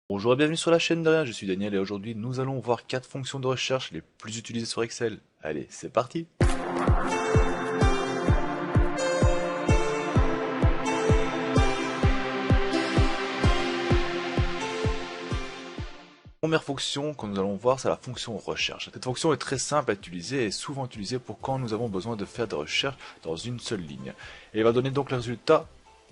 Bonjour et bienvenue sur la chaîne de Rien, je suis Daniel et aujourd'hui nous allons voir 4 fonctions de recherche les plus utilisées sur Excel. Allez, c'est parti! Première fonction que nous allons voir, c'est la fonction recherche. Cette fonction est très simple à utiliser et souvent utilisée pour quand nous avons besoin de faire des recherches dans une seule ligne. Et elle va donner donc le résultat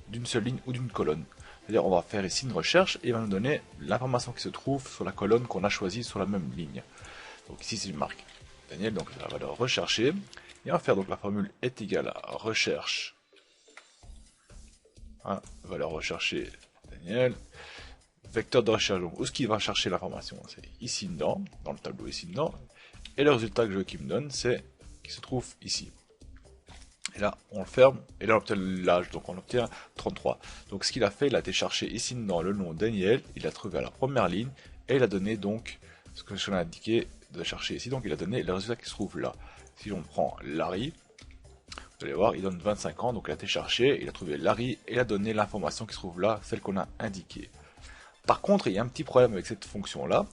d'une seule ligne ou d'une colonne. C'est-à-dire on va faire ici une recherche et il va nous donner l'information qui se trouve sur la colonne qu'on a choisie sur la même ligne. Donc ici si je marque Daniel, donc la valeur rechercher, et on va faire donc la formule est égale à recherche, valeur recherchée Daniel, vecteur de recherche, donc où est-ce qu'il va chercher l'information, c'est ici dedans, dans le tableau ici dedans, et le résultat que je veux qu'il me donne, c'est qui se trouve ici. Et là, on le ferme, et là on obtient l'âge, donc on obtient 33. Donc ce qu'il a fait, il a été chercher ici dans le nom Daniel, il a trouvé à la première ligne, et il a donné donc ce que je l'ai indiqué de chercher ici, donc il a donné le résultat qui se trouve là. Si on prend Larry, vous allez voir, il donne 25 ans, donc il a été chercher, il a trouvé Larry, et il a donné l'information qui se trouve là, celle qu'on a indiquée. Par contre, il y a un petit problème avec cette fonction-là,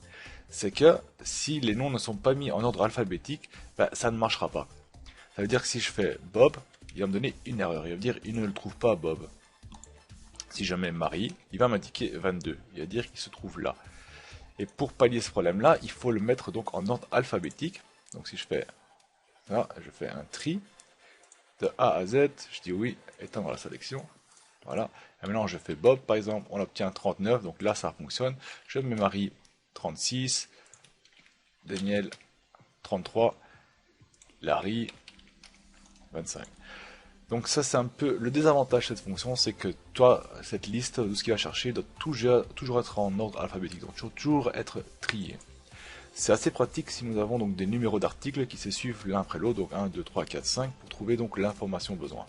c'est que si les noms ne sont pas mis en ordre alphabétique, ça ne marchera pas. Ça veut dire que si je fais Bob, il va me donner une erreur, il va me dire il ne le trouve pas Bob. Si je mets Marie, il va m'indiquer 22, il va dire qu'il se trouve là. Et pour pallier ce problème-là, il faut le mettre donc en ordre alphabétique. Donc si je fais là, je fais un tri de A à Z, je dis oui, éteindre la sélection. Voilà. Et maintenant je fais Bob par exemple, on obtient 39, donc là ça fonctionne. Je mets Marie 36, Daniel 33, Larry 25. Donc ça c'est un peu le désavantage de cette fonction, c'est que toi, cette liste de ce qu'il va chercher doit toujours être en ordre alphabétique, donc toujours être trié. C'est assez pratique si nous avons donc des numéros d'articles qui se suivent l'un après l'autre, donc 1, 2, 3, 4, 5, pour trouver donc l'information besoin.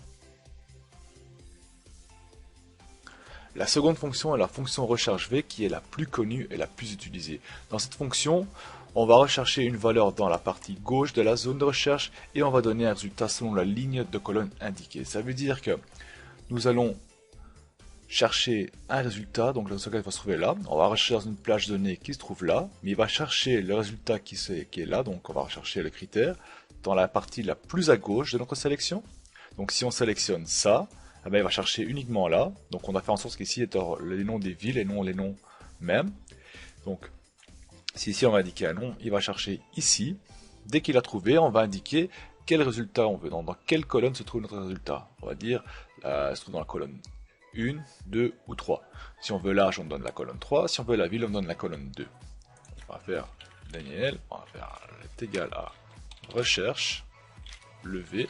La seconde fonction est la fonction recherche V qui est la plus connue et la plus utilisée. Dans cette fonction, on va rechercher une valeur dans la partie gauche de la zone de recherche et on va donner un résultat selon la ligne de colonne indiquée. Ça veut dire que nous allons chercher un résultat, donc le résultat va se trouver là, on va rechercher dans une plage de données qui se trouve là, mais il va chercher le résultat qui est là, donc on va rechercher le critère dans la partie la plus à gauche de notre sélection. Donc si on sélectionne ça, eh ben, il va chercher uniquement là, donc on a fait en sorte qu'ici est les noms des villes et non les noms mêmes. Donc si ici on va indiquer un nom, il va chercher ici, dès qu'il a trouvé, on va indiquer quel résultat on veut, dans quelle colonne se trouve notre résultat. On va dire, se trouve dans la colonne 1, 2 ou 3. Si on veut l'âge, on donne la colonne 3. Si on veut la ville, on donne la colonne 2. On va faire Daniel, on va faire est égal à recherche, le V.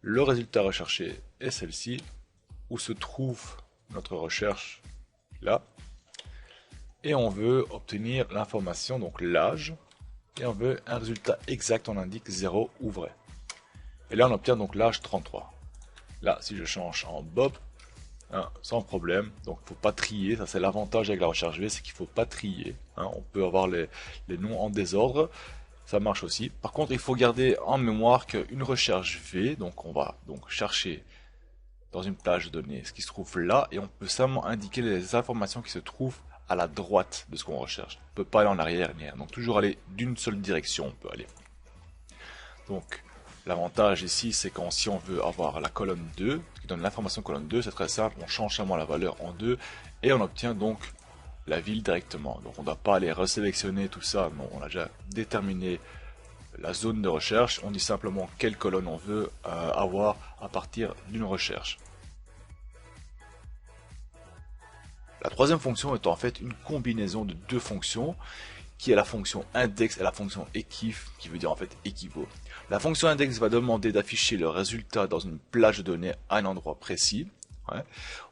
Le résultat recherché est celle-ci, où se trouve notre recherche, là. Et on veut obtenir l'information, donc l'âge. Et on veut un résultat exact, on indique 0 ou vrai. Et là, on obtient donc l'âge 33. Là, si je change en Bob, sans problème, donc il ne faut pas trier, ça c'est l'avantage avec la recherche V, c'est qu'il ne faut pas trier, on peut avoir les noms en désordre, ça marche aussi. Par contre il faut garder en mémoire qu'une recherche V, donc on va donc chercher dans une plage de données ce qui se trouve là, et on peut seulement indiquer les informations qui se trouvent à la droite de ce qu'on recherche. On ne peut pas aller en arrière ni rien, donc toujours aller d'une seule direction on peut aller. Donc l'avantage ici, c'est quand si on veut avoir la colonne 2, ce qui donne l'information colonne 2, c'est très simple, on change seulement la valeur en 2 et on obtient donc la ville directement. Donc on ne doit pas aller resélectionner tout ça, non, on a déjà déterminé la zone de recherche, on dit simplement quelle colonne on veut avoir à partir d'une recherche. La troisième fonction est en fait une combinaison de deux fonctions, qui est la fonction index et la fonction equif, qui veut dire en fait équivaut. La fonction index va demander d'afficher le résultat dans une plage de données à un endroit précis.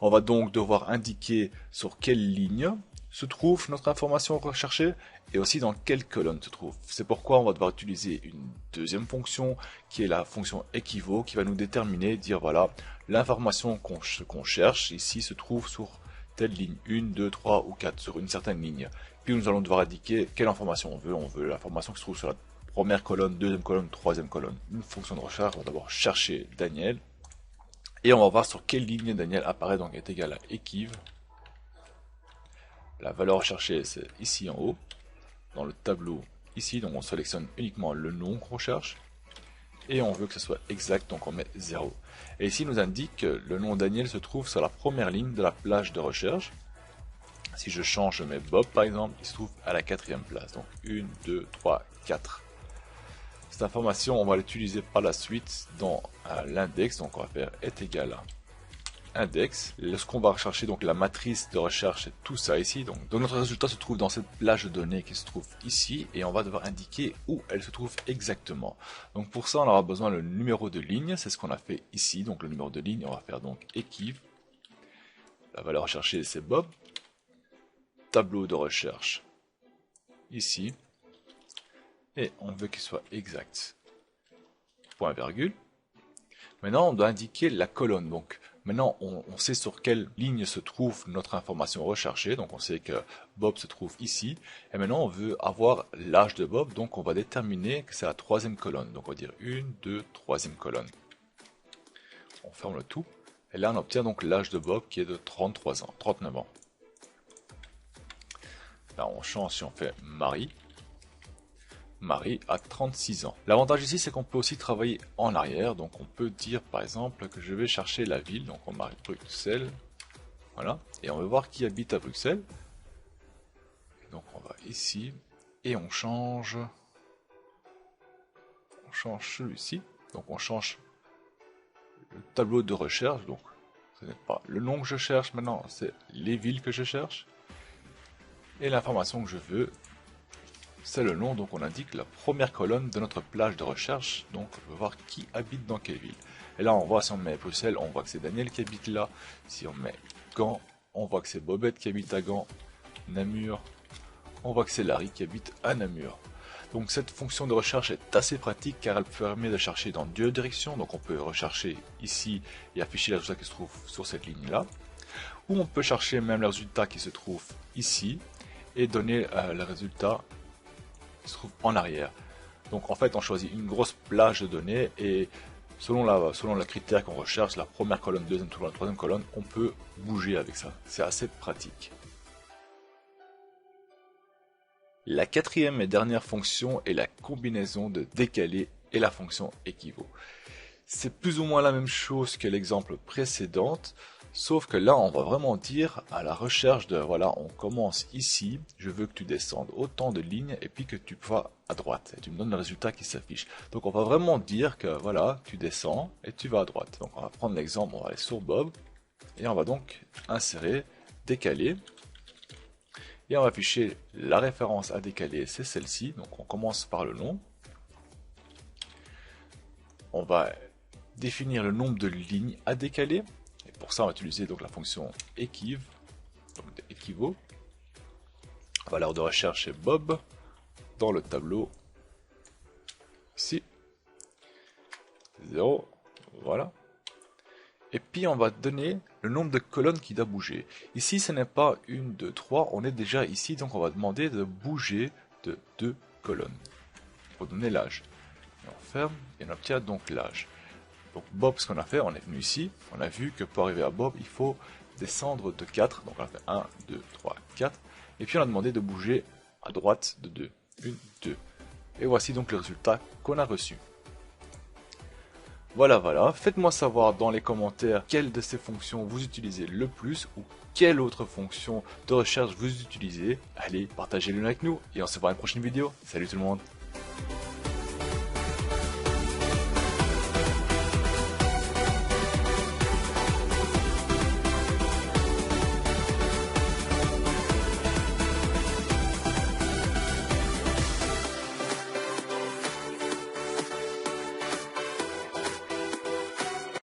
On va donc devoir indiquer sur quelle ligne se trouve notre information recherchée et aussi dans quelle colonne se trouve. C'est pourquoi on va devoir utiliser une deuxième fonction qui est la fonction équivaut qui va nous déterminer, dire voilà, l'information qu'on cherche ici se trouve sur telle ligne 1, 2, 3 ou 4 sur une certaine ligne. Puis nous allons devoir indiquer quelle information on veut. On veut l'information qui se trouve sur la première colonne, deuxième colonne, troisième colonne. Une fonction de recherche, on va d'abord chercher Daniel. Et on va voir sur quelle ligne Daniel apparaît, donc est égal à equiv. La valeur recherchée, c'est ici en haut, dans le tableau ici, donc on sélectionne uniquement le nom qu'on recherche. Et on veut que ce soit exact, donc on met 0. Et ici, il nous indique que le nom Daniel se trouve sur la première ligne de la plage de recherche. Si je change, je mets Bob par exemple, il se trouve à la 4e place. Donc 1, 2, 3, 4. Cette information, on va l'utiliser par la suite dans l'index. Donc on va faire est égal à index. Lorsqu'on va rechercher donc la matrice de recherche, c'est tout ça ici. Donc notre résultat se trouve dans cette plage de données qui se trouve ici et on va devoir indiquer où elle se trouve exactement. Donc pour ça, on aura besoin le numéro de ligne. C'est ce qu'on a fait ici. Donc le numéro de ligne, on va faire donc equiv. La valeur recherchée, c'est Bob. Tableau de recherche ici. Et on veut qu'il soit exact. Point virgule. Maintenant, on doit indiquer la colonne. Donc, maintenant, on sait sur quelle ligne se trouve notre information recherchée. Donc, on sait que Bob se trouve ici. Et maintenant, on veut avoir l'âge de Bob. Donc, on va déterminer que c'est la 3e colonne. Donc, on va dire 1, 2, 3e colonne. On ferme le tout. Et là, on obtient donc l'âge de Bob qui est de 33 ans, 39 ans. Là, on change si on fait Marie. Marie a 36 ans. L'avantage ici, c'est qu'on peut aussi travailler en arrière. Donc on peut dire par exemple que je vais chercher la ville. Donc on marque Bruxelles. Voilà. Et on veut voir qui habite à Bruxelles. Donc on va ici. Et on change. On change celui-ci. Donc on change le tableau de recherche. Donc ce n'est pas le nom que je cherche maintenant, c'est les villes que je cherche. Et l'information que je veux, c'est le nom, donc on indique la première colonne de notre plage de recherche, donc on veut voir qui habite dans quelle ville. Et là on voit, si on met Bruxelles, on voit que c'est Daniel qui habite là. Si on met Gand, on voit que c'est Bobette qui habite à Gand. Namur, on voit que c'est Larry qui habite à Namur. Donc cette fonction de recherche est assez pratique car elle permet de chercher dans 2 directions. Donc on peut rechercher ici et afficher le résultat qui se trouve sur cette ligne là. Ou on peut chercher même le résultat qui se trouve ici et donner le résultat se trouve en arrière. Donc en fait on choisit une grosse plage de données et selon le critère qu'on recherche, la première colonne, deuxième colonne, la troisième colonne, on peut bouger avec ça. C'est assez pratique. La 4e et dernière fonction est la combinaison de décalé et la fonction équivaut. C'est plus ou moins la même chose que l'exemple précédent, sauf que là on va vraiment dire à la recherche de voilà, on commence ici, je veux que tu descendes autant de lignes et puis que tu vas à droite et tu me donnes le résultat qui s'affiche. Donc on va vraiment dire que voilà, tu descends et tu vas à droite. Donc on va prendre l'exemple, on va aller sur Bob et on va donc insérer décaler et on va afficher la référence à décaler, c'est celle-ci. Donc on commence par le nom. On va définir le nombre de lignes à décaler. Et pour ça, on va utiliser donc la fonction equiv, donc équivaut. Valeur de recherche est Bob dans le tableau ici. 0, voilà. Et puis on va donner le nombre de colonnes qui doit bouger. Ici, ce n'est pas 1, 2, 3, on est déjà ici, donc on va demander de bouger de 2 colonnes pour donner l'âge. On ferme et on obtient donc l'âge. Donc Bob, ce qu'on a fait, on est venu ici, on a vu que pour arriver à Bob, il faut descendre de 4, donc on a fait 1, 2, 3, 4, et puis on a demandé de bouger à droite de 2, 1, 2. Et voici donc le résultat qu'on a reçu. Voilà, faites-moi savoir dans les commentaires quelle de ces fonctions vous utilisez le plus ou quelle autre fonction de recherche vous utilisez. Allez, partagez-le avec nous et on se voit dans une prochaine vidéo. Salut tout le monde!